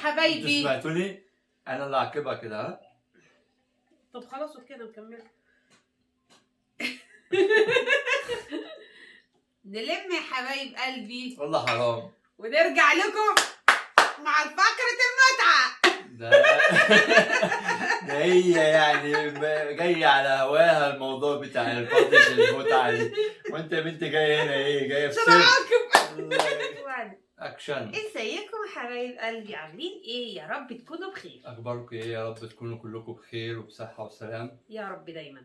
حبايبي. انتوا سمعتوني؟ انا اللي عاقبها كده. ها طب خلاص وكده نكمل. نلم يا حبايب قلبي والله حرام ونرجع لكم مع فقرة المتعة. ده هي يعني جاية على هواها الموضوع بتاع فقرة المتعة دي، وانت يا بنتي جاية هنا ايه؟ جاية في سر اكشن. ازيكم يا حبايب قلبي، عاملين ايه؟ يا رب تكونوا بخير. اخباركم ايه؟ يا رب تكونوا كلكم بخير وبصحة وسلام يا رب دايما.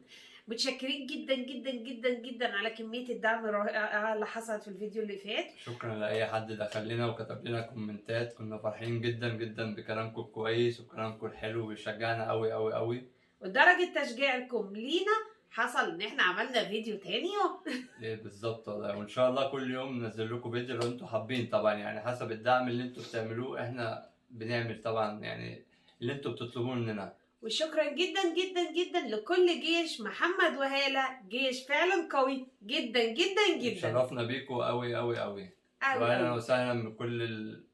متشكرين جدا جدا جدا جدا على كمية الدعم الرائعة اللي حصلت في الفيديو اللي فات. شكرا لأي حد دخل لنا وكتب لنا كومنتات، كنا فرحين جدا جدا بكلامكم الكويس وكلامكم الحلو وبيشجعنا قوي قوي قوي. ودرجة تشجيعكم لينا حصل ان احنا عملنا فيديو تاني يوم. ايه بالظبط والله، وان شاء الله كل يوم ننزل لكم فيديو لو انتوا حابين طبعا، يعني حسب الدعم اللي انتوا بتعملوه احنا بنعمل طبعا يعني اللي انتوا بتطلبوه مننا. وشكرا جدا جدا جدا لكل جيش محمد وهالة، جيش فعلا قوي جدا جدا جدا. شرفنا بيكم قوي قوي قوي. واهلا وسهلا بكل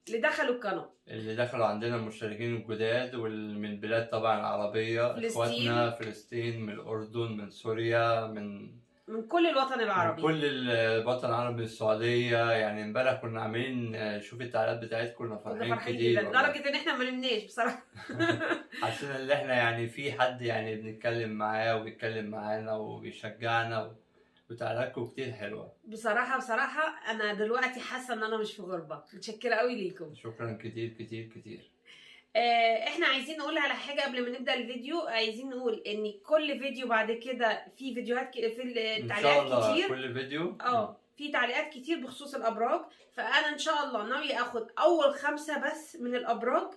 اللي دخلوا القناه، اللي دخلوا عندنا، المشتركين الجداد ومن البلاد طبعا العربيه، اخواتنا فلسطين، من الاردن، من سوريا، من كل الوطن العربي، من كل الوطن العربي، السعوديه. يعني امبارح كنا عاملين شوف التعليقات بتاعتكم، كنا فرحين كتير لدرجه ان احنا ما نمناش بصراحه. حسينا ان احنا يعني في حد يعني بنتكلم معاه وبيتكلم معانا وبيشجعنا، وتعليقاتكم كتير حلوه. بصراحه انا دلوقتي حاسه ان انا مش في غربه. متشكره قوي ليكم، شكرا كتير كتير كتير. احنا عايزين نقول على حاجه قبل ما نبدا الفيديو. عايزين نقول ان كل فيديو بعد كده في فيديوهات في التعليقات كتير. كل فيديو في تعليقات كتير بخصوص الابراج، فانا ان شاء الله ناوي اخد اول 5 بس من الابراج.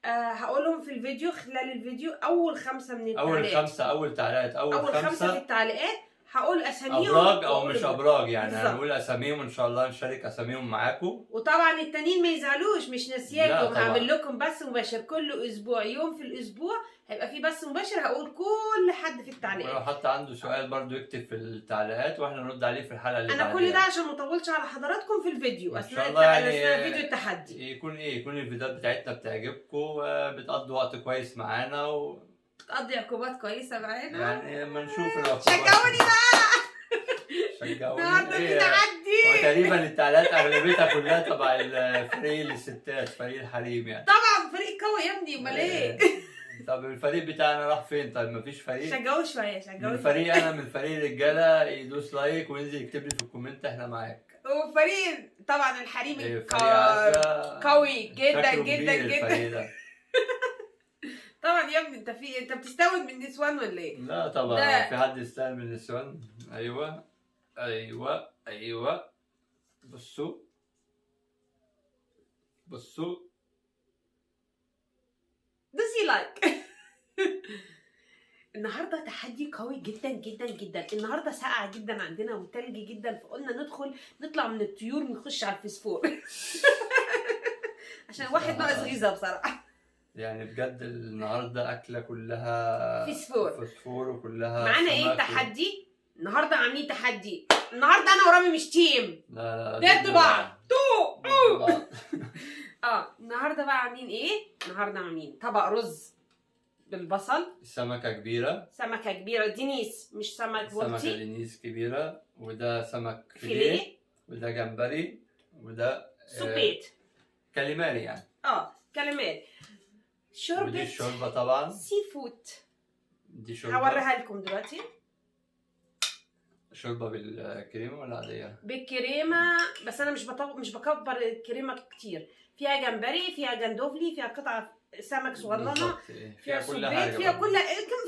هقولهم في الفيديو، خلال الفيديو اول 5 من التعليقات. اول تعليقات، اول 5 في التعليقات هقول اساميهم، ابراج او مش ابراج يعني بالزبط. هنقول اساميهم ان شاء الله، نشارك اساميهم معاكم. وطبعا التانيين ما يزعلوش، مش ناسياكم. هعمل لكم بث مباشر كل اسبوع، يوم في الاسبوع هيبقى في بث مباشر، هقول كل حد في التعليقات. ولو حتى عنده سؤال برضو يكتب في التعليقات واحنا نرد عليه في الحلقه اللي انا كل ده عشان ما اطولش على حضراتكم في الفيديو اثناء فيديو التحدي. يكون الفيديوهات بتاعتنا بتعجبكم، بتقضوا وقت كويس معانا بتقضي عقوبات كويسه معانا، يعني اما نشوف العقوبات. شجعوني بقى، شجعوني. النهارده في تحدي. هو تقريبا التعليقات اغلبيتها كلها تبع الفريق الستات، فريق الحريم يعني. طبعا فريق قوي يا ابني، امال ايه؟ طب الفريق بتاعنا راح فين؟ طيب مفيش فريق؟ شجعوه شويه، من فريق انا، من فريق الرجاله يدوس لايك وينزل يكتب لي في الكومنت احنا معاك. وفريق طبعا الحريم قوي جدا جدا جدا. طبعا يا ابني انت بتستورد من نسوان ولا ايه؟ لا طبعا في حد يستاهل من نسوان. ايوه ايوه ايوه. بصوا دوسي لايك. النهارده تحدي قوي جدا جدا جدا. النهارده ساقعه جدا عندنا وتلج جدا، فقلنا نطلع من الطيور نخش على الفسفور. عشان واحد ناقص غيظه بصراحه. يعني بجد النهارده اكله كلها فسفور وكلها معانا ايه التحدي؟ النهارده عاملين تحدي. النهارده انا ورامي مش تيم، لا ضد بعض. النهارده بقى عاملين ايه؟ النهارده عاملين طبق رز بالبصل، سمكه كبيره دينيس، مش سمك بولتي، سمكه دينيس كبيره، وده سمك فيليه، وده جمبري، وده سوبيت كاليماري يعني. كاليماري. ودي الشوربه طبعا سي فود. دي شوربه هوريها لكم دلوقتي. شوربه بالكريمه ولا عاديه؟ بالكريمه، بس انا مش بكبر الكريمه كتير. فيها جمبري، فيها جندوفلي، فيها قطعه سمك صغننه، فيها كل حاجه، فيها كل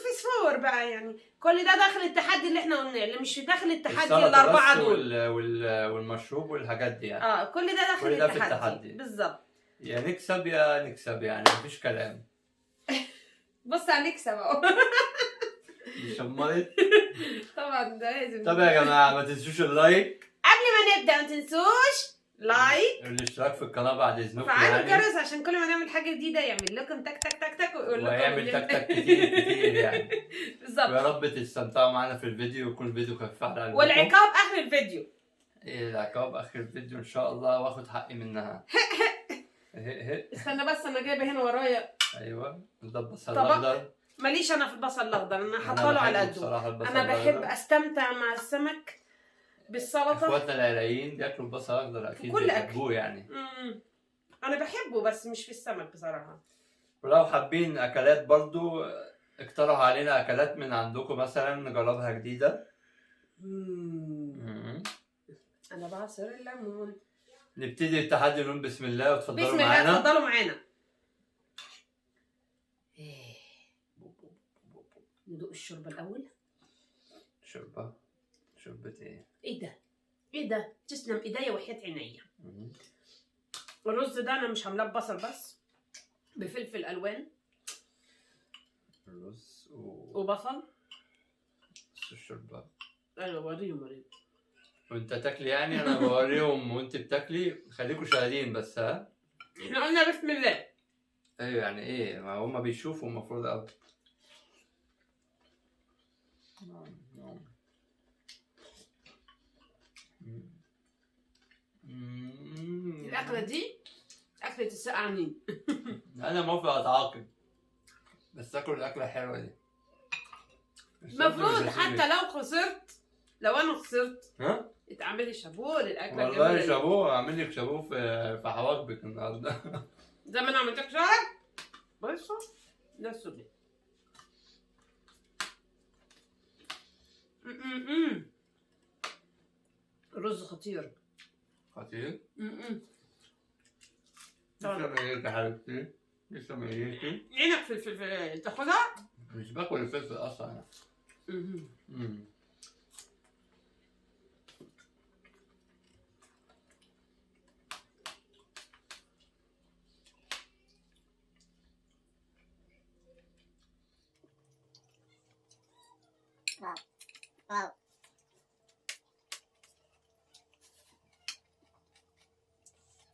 فسفور بقى. يعني كل ده داخل التحدي اللي احنا قلناه. اللي مش داخل التحدي الاربعه دول والمشروب والحاجات دي يعني. كل ده داخل التحدي بالظبط. يا نكسب يعني مفيش كلام. بص هنكسب اهو. شمرت. طبعا ده لازم. طب يا جماعه ما تنسوش اللايك قبل ما نبدا، ما تنسوش لايك والاشتراك في القناه بعد اذنكم، فعلوا الجرس عشان كل ما نعمل حاجه جديده يعمل لكم تك تك تك تك ويقول لكم، ويعمل تك تك كتير يعني. بالظبط. ويا رب تستمتعوا معانا في الفيديو ويكون الفيديو خفيف على قلبكم. والعقاب اخر الفيديو. العقاب اخر الفيديو ان شاء الله، واخد حقي منها. استنى بس انا جايبه هنا ورايا. ايوه ده البصل طبق. الاخضر. ماليش انا في البصل الاخضر، انا حاطه له على قده. انا بحب استمتع مع السمك بالسلطه. اخواتنا العراقيين بياكلوا البصل الاخضر اكيد كل بيحبوه يعني. انا بحبه بس مش في السمك بصراحه. ولو حابين اكلات برضو اقترحوا علينا اكلات من عندكم مثلا نجربها جديده. انا بعصر الليمون. نبتدي التحدي ونقول بسم الله وتفضلوا بسم الله معانا. اتفضلوا معانا. ندوق الشوربه الاول. شوربه ايه؟ ايه ده تسلم ايديا وحياة عينيا. الرز ده انا مش عاملاه ببصل بس، بفلفل الوان. الرز وبصل. بس الشوربه. ايوه وريهم. وانت تاكلي يعني انا بوريهم وانت بتاكلي، خليكوا شاهدين بس. ها احنا قلنا بسم الله. ايوه يعني ايه، ما هم بيشوفوا المفروض قوي. الاكله دي اكله السقعانين. انا موافق اتعاقب بس اكل الاكله الحلوه دي. المفروض حتى لو انا خسرت ها اتعملي شابوه للاكله والله الجميله. شابوه، اعمل لك شابوه في حواجبك النهارده. زي ما انا عملت لك شعر. بصوا ده السوري. الرز خطير. لسه ميتة يا حبيبتي، لسه ميتة. عينك في الفلفل تاخدها؟ مش باكل الفلفل اصلا انا. واو.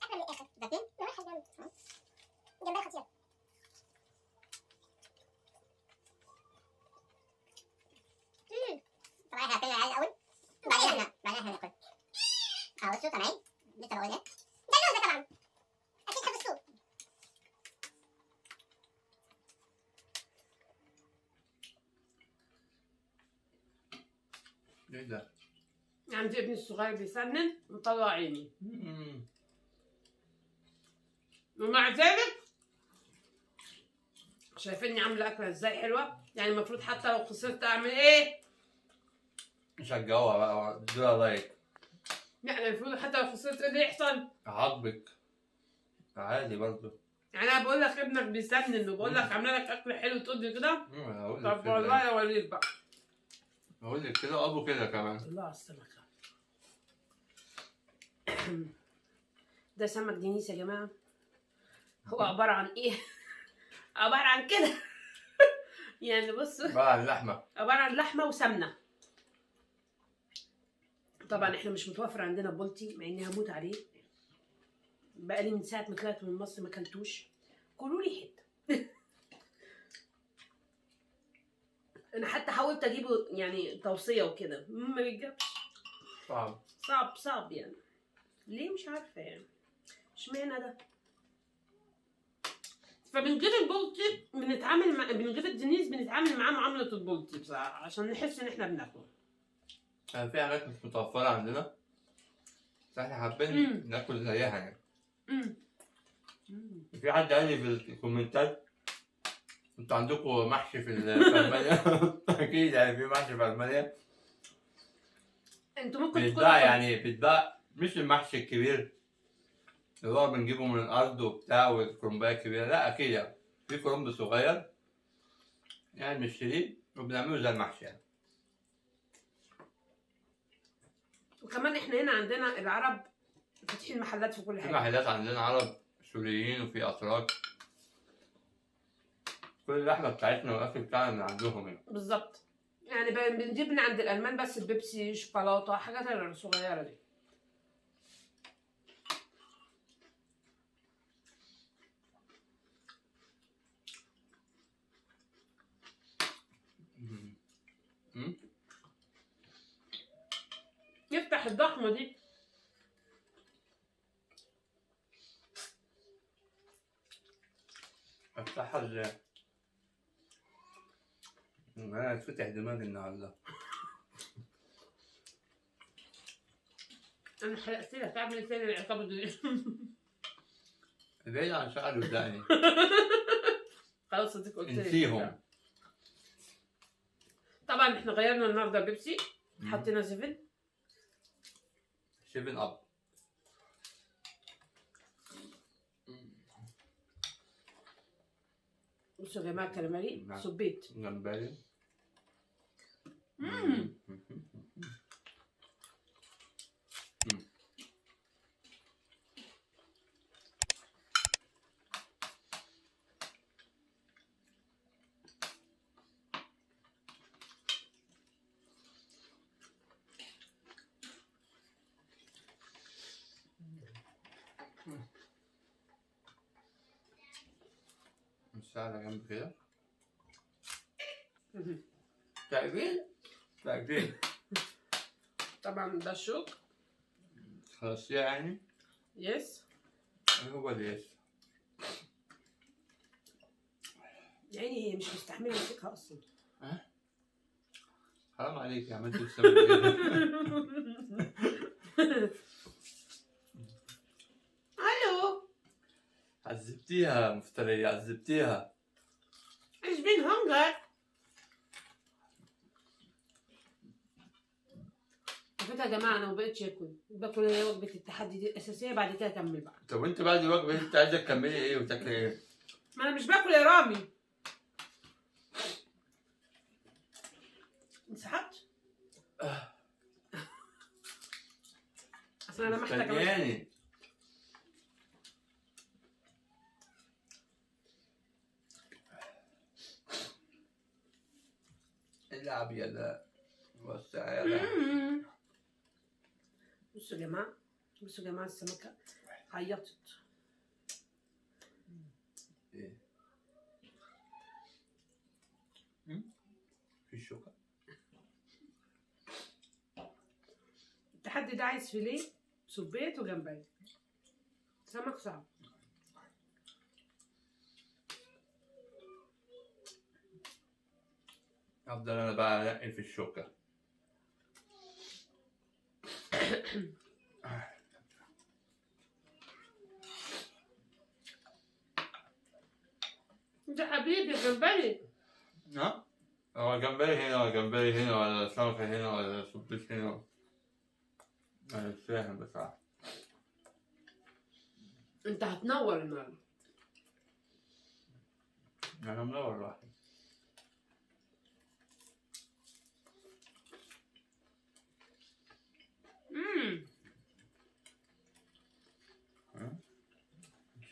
أكل من الآخر. زيتين؟ ريحة جامد. جنبها خطيرة. طبعا احنا هناكلها العيال الأول. بعدين احنا هناكل. بصوا طالعين. لسه بقول ايه؟ ده اللوز ده طبعا. أكيد تحب السوق. ايه ده؟ عندي ابني الصغير بيسنن مطلع عيني. ومع ذلك شايفيني عامله اكله ازاي حلوه. يعني المفروض حتى لو خسرت اعمل ايه؟ شجعوها بقى ادوها لايك. يعني المفروض حتى لو خسرت ايه اللي يحصل؟ عاجبك عادي برضه. يعني انا بقول لك ابنك بيسنن وبقول لك عامله لك اكل حلو تقول لي كده. طب والله اوريك بقى. اقول لك كده ابو كده كمان. الله على السمكه. ده سمك دينيس يا جماعه. هو عباره عن ايه؟ عباره عن كده. يعني بصوا عباره عن لحمه. عباره عن لحمه وسمنه. طبعا احنا مش متوفر عندنا بولتي مع اني هموت عليه. بقالي من ساعه ما طلعت من مصر ما كلتوش. كلوا لي حته. انا حتى حاولت اجيبه يعني توصيه وكده ما بيتجابش. صعب يعني. ليه مش عارفه يعني. اشمعنى ده؟ فبنجيب البولتي بنجيب الدنيس بنتعامل معاه معامله البولتي بصراحه عشان نحس ان احنا بناكله. يعني في حاجات مش متوفره عندنا بس احنا حابين ناكل زيها يعني. في حد قال لي في الكومنتات انتوا عندكم محشي في المانيا. اكيد يعني في محشي في المانيا. انتوا ممكن بيتباع يعني بيتباع مش المحشي الكبير اللي هو بنجيبه من الارض وبتاع والكرنبايه الكبيره، لا اكيد يعني في كرنب صغير يعني بنشتريه وبنعمله زي المحشي يعني. وكمان احنا هنا عندنا العرب فاتحين محلات في كل حاجه. في محلات عندنا عرب سوريين وفي اتراك. كل اللحمه بتاعتنا والاكل بتاعنا من عندهم هنا. بالظبط. يعني بنجيب من عند الالمان بس البيبسي شوكولاته حاجات الصغيره دي. يفتح الضخمه دي. افتحها ازاي؟ انا اتفتح دماغي النهارده. انا حرقت لك اعمل تاني العقاب دي. بعيد عن شعري ودقني. خلاص اديك قلت لك. انسيهم. طبعا احنا غيرنا النهارده بيبسي، حطينا 7 اب. بصوا يا جماعه كراميلي نعم. صبيت. جمبري. مساعدة جنب كده. تعبين؟ تعبين. طبعا ده الشوك. خلاص يعني؟ يس. هو اليس. يعني هي مش مستحمله امسكها اصلا. حرام عليك يا عملت السبب. الو. عذبتيها مفترية، عذبتيها. ايش بين هنجر؟ فكرة يا جماعة أنا ما بقتش آكل، باكل هي وجبة التحدي دي الأساسية بعد كده أكمل بقى. طب وأنت بعد الوجبة أنت عايزة تكملي إيه وتاكلي إيه؟ ما أنا مش باكل يا رامي. انسحبت؟ أصل أنا محتاجة. مستنياني. العب يلا وسع يلا. بصوا يا جماعة، بصوا يا جماعة السمكة عيطت. ايه؟ في الشوكة. التحدي ده عايز فيليه صبيت وجمبري. سمك صعب. أفضل أنا بقى أنقل في الشوكة. أنت حبيبي جمبري. ها؟ هو جمبري هنا ولا جمبري هنا ولا سمكة هنا ولا صبيت هنا؟ أنا مش فاهم بصراحة. أنت هتنور النهارده. أنا منور لوحدي.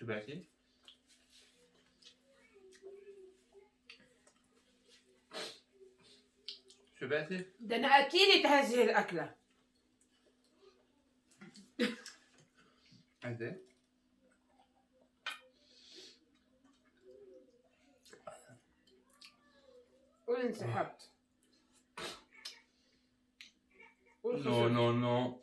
شبعتي؟ شبعتي؟ ده أنا أكيد هذه الأكلة. قد إيه؟ قول انسحبت. نو نو نو.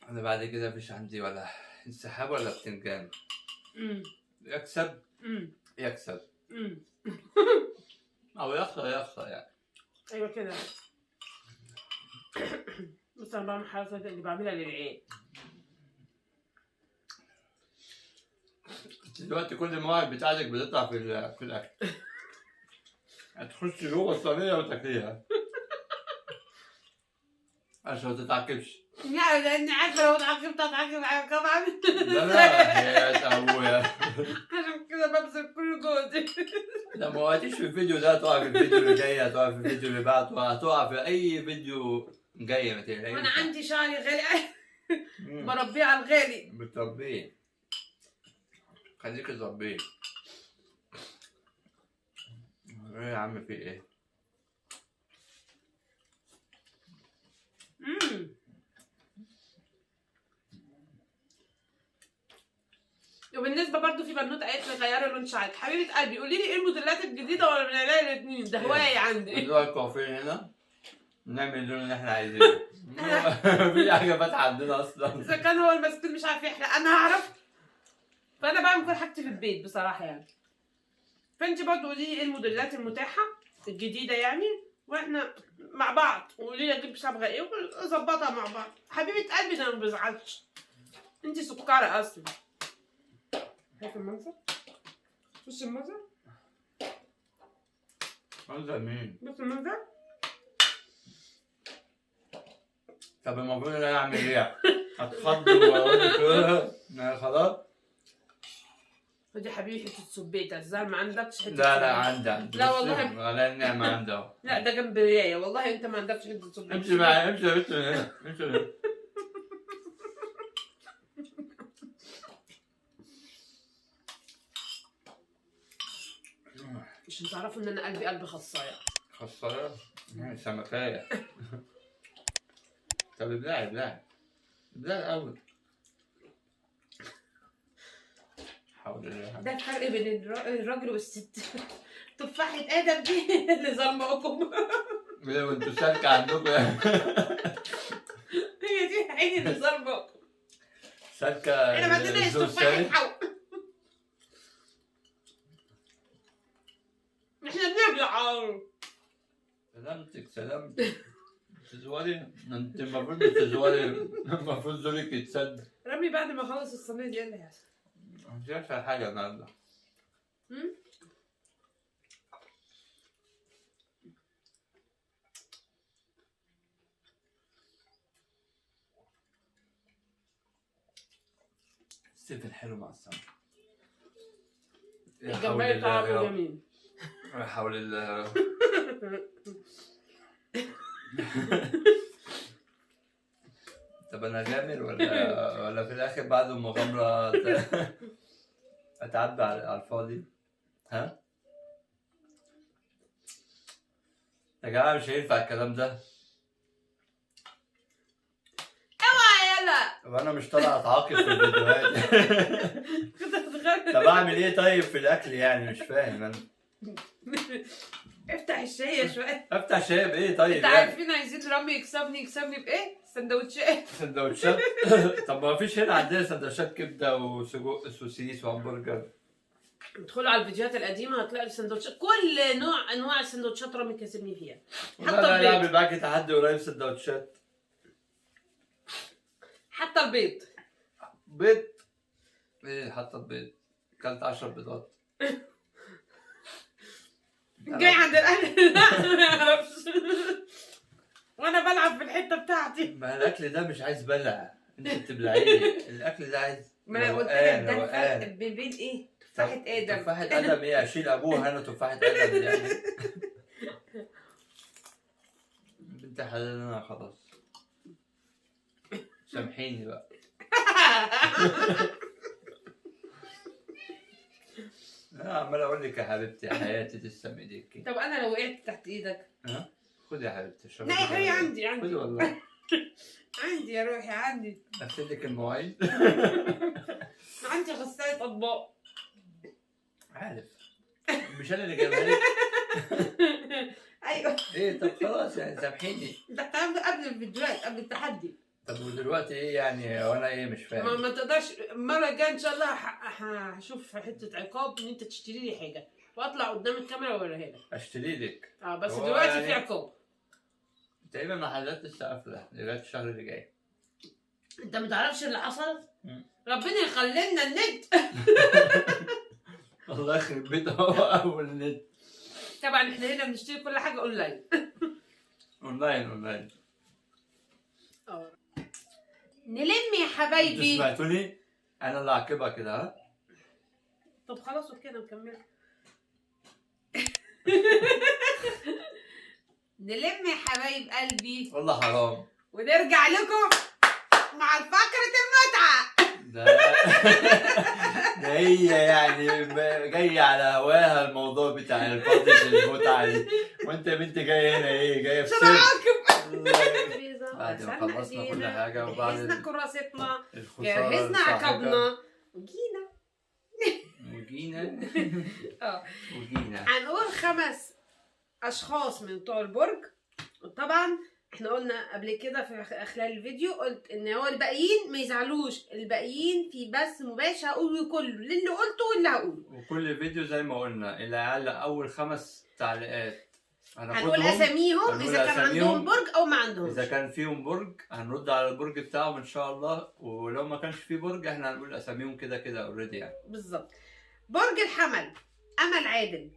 أنا بعد كده مفيش عندي ولا انسحاب ولا بتنجان. يكسب يكسب أو يخسر يخسر يعني. أيوة كده. بس أنا بعمل حركات اللي بعملها للعين. دلوقتي كل المواهب بتاعتك بتطلع في الأكل. هتخش جوه الصينية وتاكليها عشان ما تتعاقبش. لا لأني عارفة لو اتعاقبت هتعاقب طبعا. لا يا أبويا. عشان كده ببذل كل جهدي. لا ما وقعتيش في الفيديو ده، هتقع في الفيديو اللي جاي، هتقع في الفيديو اللي بعده، هتقع في أي فيديو جاي ما تقلقيش. وأنا عندي شعري غالي. بربيه على الغالي. بتربيه. خليكي تربيه. ايه يا عم في ايه؟ وبالنسبه برضو في بنوته قالت لي غيري لون شعرك. حبيبه قلبي قولي لي ايه الموديلات الجديده ولا من عينيا الاثنين، ده هوايه عندي. نروح الكوافير هنا نعمل اللون اللي احنا عايزينه. مفيش حاجه فاتحه عندنا اصلا. اذا كان هو المسكين مش عارف يحلق انا هعرف. فانا بعمل كل حاجتي في البيت بصراحه يعني. فانت برضه قولي لي ايه الموديلات المتاحه الجديده يعني، واحنا مع بعض، وقولي لي اجيب صبغه ايه ونظبطها مع بعض. حبيبه قلبي ده ما بيزعلش، انت سكره اصلا. شايف المنظر؟ بص المنظر، منظر مين؟ بص المنظر. طب المفروض ان انا اعمل ايه؟ اتخضم واقول لك خلاص؟ ودي حبيبي حته سبيته، الزهر ما عندكش حته لا لا سبيتة. عندي لا والله. على النعمة عندي اهو. لا ده جنب ريايه والله، انت ما عندكش حته سبيته. امشي معايا، امشي من هنا، امشي من هنا. عشان تعرفوا ان انا قلبي خصايه. خسارة؟ سمكاية. طب ابلعي ابلعي الأول. حول الله. ده الفرق بين الراجل والست. تفاحة آدم دي اللي ظلمكم. ليه وانتوا سالكة عندكم؟ هي دي عيني اللي ظلمكم. سالكة. احنا ما عندناش تفاحة حو. احنا بنبلع. سلامتك سلامتك. تزوري؟ انت المفروض تزوري، المفروض زورك يتسد. رامي بعد ما خلص الصينية دي ايه اللي هيحصل؟ مش هيحصل حاجة النهارده. السيفن حلو مع السمك. الجمبري طعمه جميل. لا حول الله. طب انا غامر ولا في الاخر بعد المغامرة اتعدى على الفاضي؟ ها؟ يا جماعة مش هينفع الكلام ده. اوعى يلا. طب انا مش طالع اتعاقب في الفيديوهات. طب اعمل ايه طيب في الاكل يعني؟ مش فاهم انا. افتح الشاي شوية. افتح شاي بايه طيب؟ انت عارفين عايزين رامي يكسبني بايه؟ سندوتشات. سندوتشات. طب ما فيش هنا عندنا سندوتشات كبده وسجق سوسيس وهمبرجر. ادخلوا على الفيديوهات القديمه هتلاقوا السندوتشات، كل انواع السندوتشات رامي كاسبني فيها. حتى لا يعمل معاكي تحدي قريب سندوتشات. حتى البيض. بيض؟ ايه حتى البيض؟ كلت 10 بيضات. جاي عند الاهل. لا ما يعرفش. وانا بلعب في الحته بتاعتي. ما الاكل ده مش عايز بلع، انت بتبلعيه. الاكل ده عايز. ما انا قلت لك ده الفرق بين ايه؟ تفاحة ادم. تفاحة ادم ايه؟ اشيل ابوها انا تفاحة ادم يعني. بنت حلال انا خلاص. سامحيني بقى. انا عمال اقول لك يا حبيبتي يا حياتي تسلم ايديكي. طب انا لو وقعت تحت ايدك؟ ها؟ خدي يا حبيبتي اشربي. لا يا حبيبي عندي خدي والله. عندي يا روحي عندي. اغسل لك المواعين. عندي غسالة اطباق. عارف. مش انا اللي جايبها لك. ايوه. ايه طب خلاص يعني سامحيني. ده الكلام ده قبل الفيديوهات قبل التحدي. طب ودلوقتي ايه يعني وانا ايه مش فاهم؟ ما تقدرش. المره الجايه ان شاء الله هشوف حته عقاب ان انت تشتري لي حاجه واطلع قدام الكاميرا واوريها لك. اشتري لك. بس دلوقتي يعني في عقاب. تقريبا محلات لسه قافله لغايه الشهر اللي جاي. انت ما تعرفش اللي حصل؟ ربنا يخلي لنا النت. الله يخرب بيته هو اول النت. طبعا احنا هنا بنشتري كل حاجه اونلاين. اونلاين. نلم يا حبايبي. انتوا سمعتوني؟ انا اللي عاقبها كده ها؟ طب خلاص اوكي انا مكمله. نلم يا حبايب قلبي. والله حرام. ونرجع لكم مع فقرة المتعة. ده هي يعني جاية على هواها الموضوع بتاع فقرة المتعة دي، وانت يا بنتي جاية هنا ايه؟ جاية في سر. بعد ما خلصنا كل حاجة وبعد جهزنا كراستنا، الخسارة جهزنا عقبنا وجينا. هنقول 5 أشخاص من بتوع البرج، وطبعا احنا قلنا قبل كده في خلال الفيديو، قلت ان هو الباقيين ما يزعلوش، الباقيين في بث مباشر هقوله كله اللي قلته واللي هقوله. وكل فيديو زي ما قلنا اللي علق اول 5 تعليقات هنقول اساميهم اذا كان عندهم برج او ما عندهمش. اذا كان فيهم برج هنرد على البرج بتاعهم ان شاء الله، ولو ما كانش فيه برج احنا هنقول اساميهم كده كده اوريدي يعني. بالظبط. برج الحمل، امل عادل.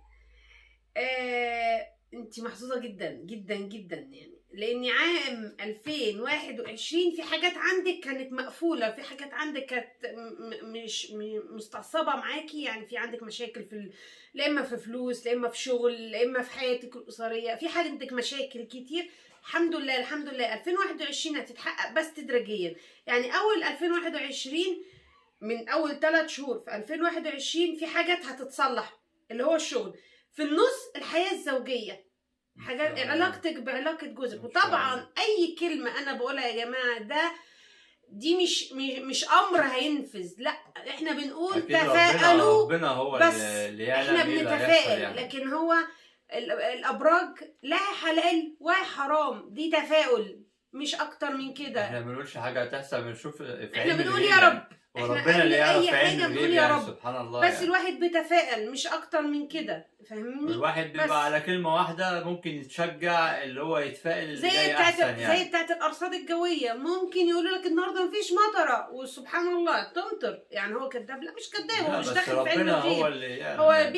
انت محظوظه جدا جدا جدا يعني، لان عام 2021 في حاجات عندك كانت مقفوله، في حاجات عندك كانت مش مستعصبه معاكي، يعني في عندك مشاكل في لا اما في فلوس، لا اما في شغل، لا اما في حياتك الاسريه، في حاجه عندك مشاكل كتير. الحمد لله الحمد لله 2021 هتتحقق بس تدريجيا. يعني اول 2021 من اول 3 شهور في 2021 في حاجات هتتصلح، اللي هو الشغل. في النص الحياه الزوجيه، حاجات علاقتك بعلاقه جوزك. وطبعا اي كلمه انا بقولها يا جماعه دي مش امر هينفذ، لا احنا بنقول تفائلوا. ربنا هو بس اللي يعلم احنا بنتفائل يعني. لكن هو الابراج لا حلال ولا حرام، دي تفاؤل مش اكتر من كده. احنا ما بنقولش حاجه هتحصل، بنشوف في احنا بنقول يا رب، وربنا اللي يعرف في علم الغيب يا رب. سبحان الله. بس يعني الواحد بيتفائل مش اكتر من كده، فاهمني؟ الواحد بيبقى على كلمه واحده ممكن يتشجع اللي هو يتفائل اللي جاي احسن يعني. زي بتاعت الارصاد الجويه، ممكن يقولوا لك النهارده مفيش مطره وسبحان الله تمطر، يعني هو كذاب؟ لا مش كذاب، هو مش داخل في علم الغيب، هو اللي يعني هو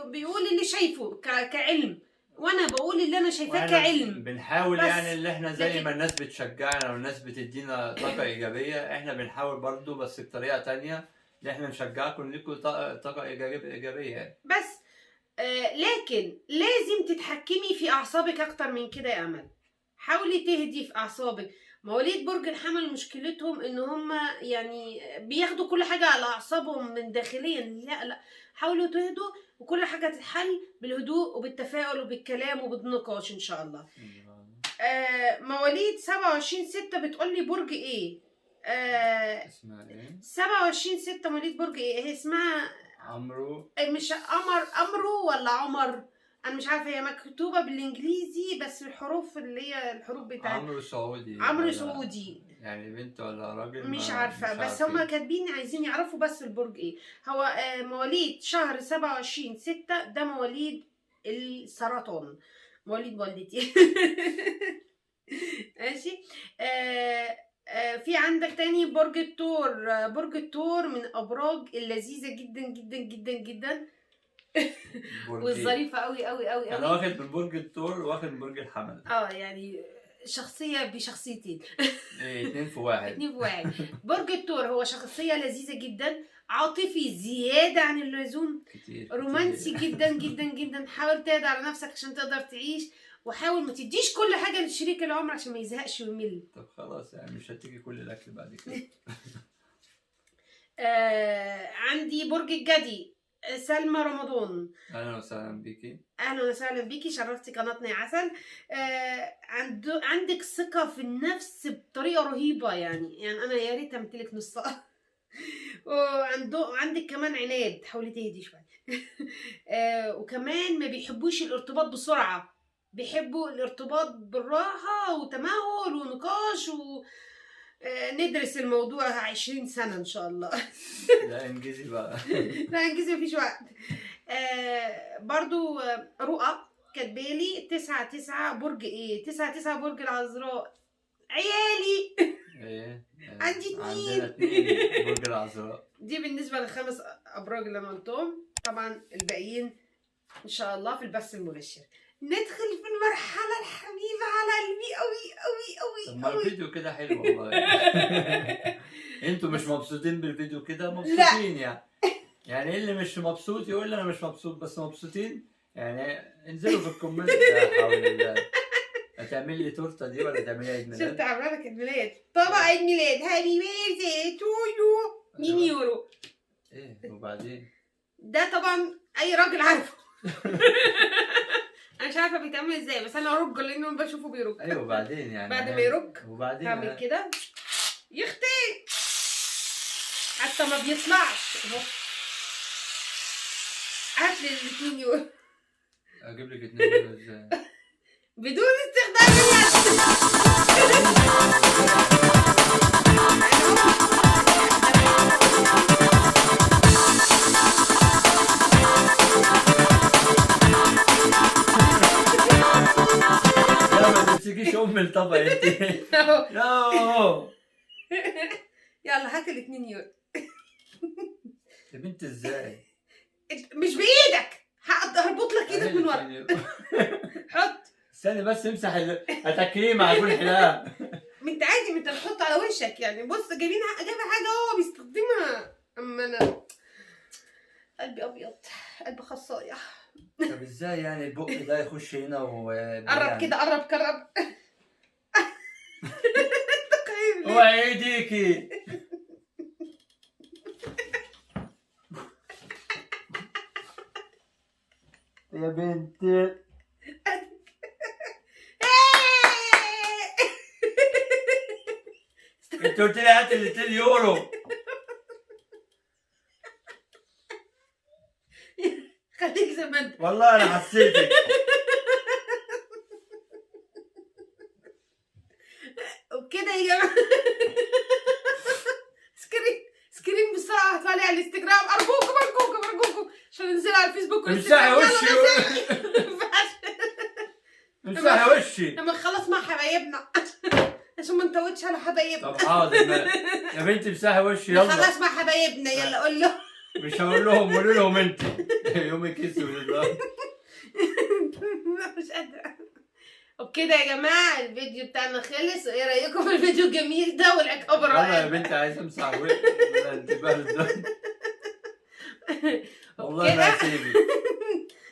بيقول اللي شايفه كعلم، وانا بقول اللي انا شايفاه كعلم. بنحاول يعني اللي احنا زي ما الناس بتشجعنا والناس بتدينا طاقه ايجابيه، احنا بنحاول برضو بس بطريقه تانية ان احنا نشجعكم ليكم طاقه ايجابيه يعني. بس لكن لازم تتحكمي في اعصابك اكتر من كده يا امل. حاولي تهدي في اعصابك. مواليد برج الحمل مشكلتهم ان هم يعني بياخدوا كل حاجه على اعصابهم من داخليا. لا حاولوا تهدوا، وكل حاجه تتحل بالهدوء وبالتفاؤل وبالكلام وبالنقاش ان شاء الله. مواليد 27/6 بتقولي برج ايه؟ اسمها ايه؟ 27/6 مواليد برج ايه؟ هي اسمها عمرو، مش عمرو ولا عمر، انا مش عارفه، هي مكتوبه بالانجليزي بس الحروف اللي هي الحروف بتاعت عمرو سعودي. عمرو سعودي يعني بنت ولا راجل؟ مش عارفه، بس هما كاتبين عايزين يعرفوا بس البرج ايه. هو مواليد شهر 27/6 ده مواليد السرطان، مواليد والدتي. ماشي. في عندك تاني برج الثور. برج الثور من الابراج اللذيذه جدا جدا جدا جدا والظريفه قوي قوي قوي قوي. انا واخد من برج الثور واخد من برج الحمل. يعني شخصيه بشخصيتين. 2 في 1. 2 في 1. برج الثور هو شخصيه لذيذه جدا، عاطفي زياده عن اللزوم، كتير رومانسي جدا جدا جدا. حاول تهدى على نفسك عشان تقدر تعيش، وحاول ما تديش كل حاجه لشريك العمر عشان ما يزهقش ويمل. طب خلاص يعني مش هتيجي كل الاكل بعد كده. عندي برج الجدي، سلمى رمضان. اهلا وسهلا بيكي. اهلا وسهلا بيكي، شرفتي قناتنا يا عسل. عندك ثقه في النفس بطريقه رهيبه، يعني انا يا ريت امتلك نصها. وعندك كمان عناد، حاولي تهدي شويه. وكمان ما بيحبوش الارتباط بسرعه، بيحبوا الارتباط بالراحه وتمهل ونقاش ندرس الموضوع 20 سنة إن شاء الله. لا انجزي بقى. لا انجزي مفيش وقت. برضو رؤى كاتبالي 9/9 برج ايه؟ 9/9 برج العذراء. عيالي. ايه؟ عندي 2. عندنا 2 برج العذراء. دي بالنسبة ل5 أبراج اللي أنا قلتهم. طبعا الباقيين إن شاء الله في البث المباشر. ندخل في المرحلة الحبيبة على قلبي قوي قوي قوي. طب ما الفيديو كده حلو والله. انتوا مش مبسوطين بالفيديو كده؟ مبسوطين يعني اللي مش مبسوط يقول لي انا مش مبسوط، بس مبسوطين يعني انزلوا في الكومنت. لا حول الله. هتعمل لي تورته دي ولا تعملي عيد ميلاد؟ شفت عامله لك عيد ميلاد، طبق عيد ميلاد، هابي بيرثدي تو يو 100 يورو. ايه وبعدين؟ ده طبعا اي راجل عارفه. انا مش عارفه بيتعمل ازاي، بس انا ارج لانه بشوفه بيرج. ايوه وبعدين يعني بعد ما يرج وبعدين هعمل كده يختي حتى ما بيطلعش اهو. هات لي ال 2 يورو. اجيب لك 2 يورو ازاي؟ بدون استخدام اليد. لا ما تمسكيش ام الطبق انت. لا يلا هات ال2 يورو. يا بنت ازاي؟ مش بايدك، هربط لك ايدك من ورا. حط. استني بس امسح هتاكليه مع كل حلاقه. ما انت عادي، ما انت بتحط على وشك يعني. بص جايبها حاجه هو بيستخدمها. اما انا قلبي ابيض، قلبي خصايه. طب ازاي يعني البق ده يخش هنا قرب كده، قرب. اوعي ايديكي. يا بنتي انت قلت لي هات ال 2 يورو. خليك زي ما انت. والله انا حسيتك. وبكده يا جماعه سكرين بسرعه هتطلع على الانستجرام. ارجوكم عشان انزلوا على الفيسبوك امسحي وشي. امسحي وشي لما نخلص مع حبايبنا عشان ما نتوتش على حبايبنا. طب حاضر يا بنتي امسحي وشي يلا. نخلص مع حبايبنا يلا. قول له مش هقول لهم، قولوا لهم انت. يومك اسود دلوقتي. مش قادره. وبكده يا جماعه الفيديو بتاعنا خلص. ايه رايكم في الفيديو الجميل ده والعقاب والله يا الرائع؟ بنتي عايزه امسح وشي. انت بارده. والله ما هسيبك.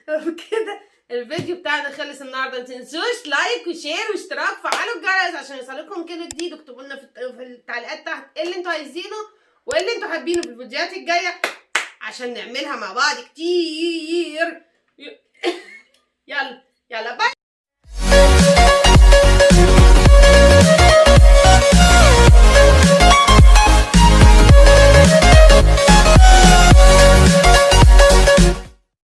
وبكده الفيديو بتاعنا خلص النهارده. ما تنسوش لايك وشير واشتراك، فعلوا الجرس عشان يوصلكم كل جديد. واكتبوا لنا في التعليقات تحت ايه اللي انتوا عايزينه وايه اللي انتوا حابينه في الفيديوهات الجايه عشان نعملها مع بعض كتير. يلا باي.